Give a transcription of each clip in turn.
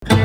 Assalamualaikum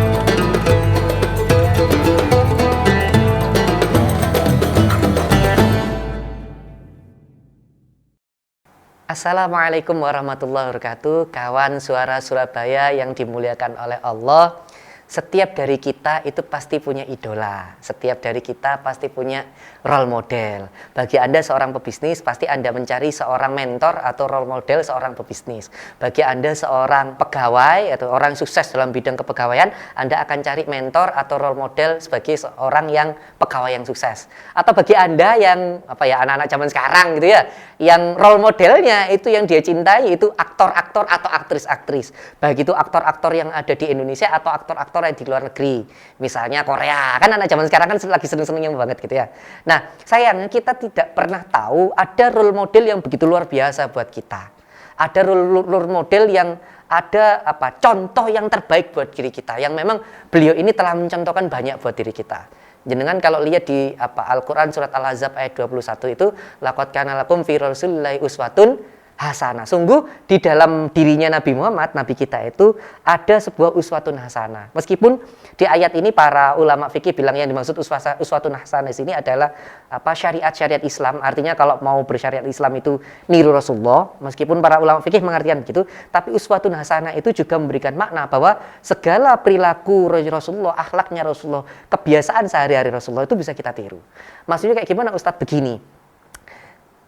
warahmatullahi wabarakatuh. Kawan Suara Surabaya yang dimuliakan oleh Allah. Setiap dari kita itu pasti punya idola. Setiap dari kita pasti punya role model. Bagi Anda seorang pebisnis, pasti Anda mencari seorang mentor atau role model seorang pebisnis. Bagi Anda seorang pegawai atau orang sukses dalam bidang kepegawaian, Anda akan cari mentor atau role model sebagai seorang yang pegawai yang sukses. Atau bagi Anda yang anak-anak zaman sekarang gitu ya, yang role modelnya itu yang dia cintai itu aktor-aktor atau aktris-aktris. Baik itu aktor-aktor yang ada di Indonesia atau aktor-aktor yang di luar negeri. Misalnya Korea, kan anak zaman sekarang kan lagi seneng-senengnya banget gitu ya. Nah, sayangnya kita tidak pernah tahu ada role model yang begitu luar biasa buat kita. Ada role model yang ada contoh yang terbaik buat diri kita, yang memang beliau ini telah mencontohkan banyak buat diri kita. Jenengan kalau lihat di Al-Qur'an surat Al-Ahzab ayat 21 itu laqad kana lakum fi rasulillahi uswatun hasanah. Sungguh di dalam dirinya Nabi Muhammad, Nabi kita itu ada sebuah uswatun hasanah. Meskipun di ayat ini para ulama fikih bilang yang dimaksud uswatun hasanah di sini adalah syariat-syariat Islam. Artinya kalau mau bersyariat Islam itu niru Rasulullah. Meskipun para ulama fikih mengartikan begitu, tapi uswatun hasanah itu juga memberikan makna bahwa segala perilaku Rasulullah, akhlaknya Rasulullah, kebiasaan sehari-hari Rasulullah itu bisa kita tiru. Maksudnya kayak gimana Ustadz? Begini.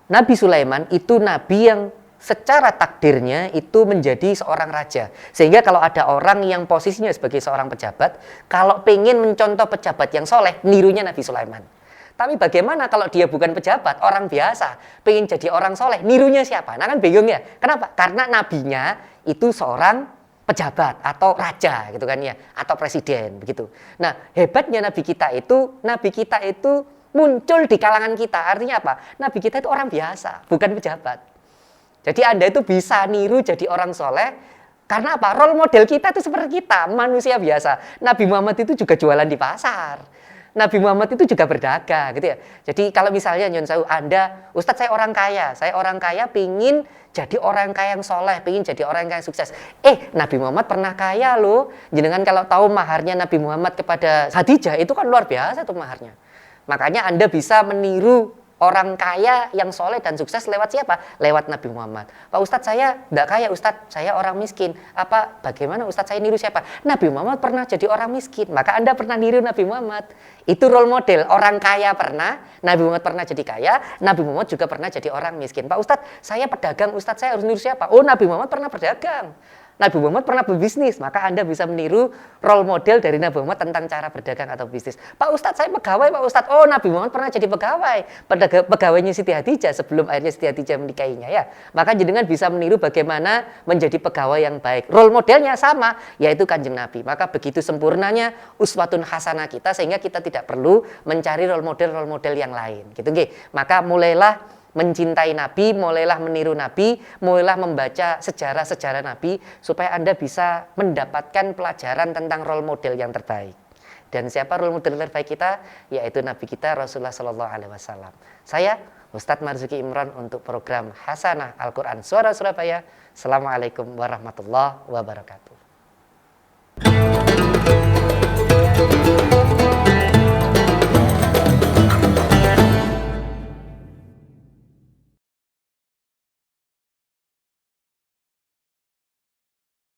Nabi Sulaiman itu nabi yang secara takdirnya itu menjadi seorang raja. Sehingga kalau ada orang yang posisinya sebagai seorang pejabat, kalau pengen mencontoh pejabat yang soleh, nirunya Nabi Sulaiman. Tapi bagaimana kalau dia bukan pejabat, orang biasa, pengen jadi orang soleh, nirunya siapa? Nah kan bingung ya. Kenapa? Karena nabinya itu seorang pejabat atau raja gitu kan ya, atau presiden begitu. Nah hebatnya nabi kita itu muncul di kalangan kita. Artinya apa? Nabi kita itu orang biasa, bukan pejabat. Jadi Anda itu bisa niru jadi orang soleh. Karena apa? Role model kita itu seperti kita, manusia biasa. Nabi Muhammad itu juga jualan di pasar. Nabi Muhammad itu juga berdagang gitu ya. Jadi kalau misalnya Nyon Sewu, Anda, Ustadz saya orang kaya pingin jadi orang kaya yang soleh, pingin jadi orang kaya yang sukses. Nabi Muhammad pernah kaya loh. Jenengan kalau tahu maharnya Nabi Muhammad kepada Khadijah itu kan luar biasa tuh maharnya. Makanya Anda bisa meniru orang kaya yang soleh dan sukses lewat siapa? Lewat Nabi Muhammad. Pak Ustadz saya tidak kaya Ustadz, saya orang miskin. Bagaimana Ustadz saya niru siapa? Nabi Muhammad pernah jadi orang miskin, maka Anda pernah niru Nabi Muhammad. Itu role model, orang kaya pernah, Nabi Muhammad pernah jadi kaya, Nabi Muhammad juga pernah jadi orang miskin. Pak Ustadz saya pedagang, Ustadz saya harus niru siapa? Oh Nabi Muhammad pernah berdagang. Nabi Muhammad pernah berbisnis, maka Anda bisa meniru role model dari Nabi Muhammad tentang cara berdagang atau bisnis. Pak Ustadz saya pegawai, Pak Ustadz. Oh Nabi Muhammad pernah jadi pegawai. Pegawainya Siti Hadijah sebelum akhirnya Siti Hadijah menikahinya ya. Maka jenengan bisa meniru bagaimana menjadi pegawai yang baik. Role modelnya sama, yaitu Kanjeng Nabi. Maka begitu sempurnanya uswatun hasanah kita sehingga kita tidak perlu mencari role model yang lain. Gitu nggih. Maka mulailah mencintai Nabi, mulailah meniru Nabi, mulailah membaca sejarah-sejarah Nabi supaya Anda bisa mendapatkan pelajaran tentang role model yang terbaik. Dan siapa role model terbaik kita? Yaitu Nabi kita Rasulullah Shallallahu Alaihi Wasallam. Saya Ustadz Marzuki Imran untuk program Hasanah Al-Quran Suara Surabaya. Assalamualaikum warahmatullahi wabarakatuh.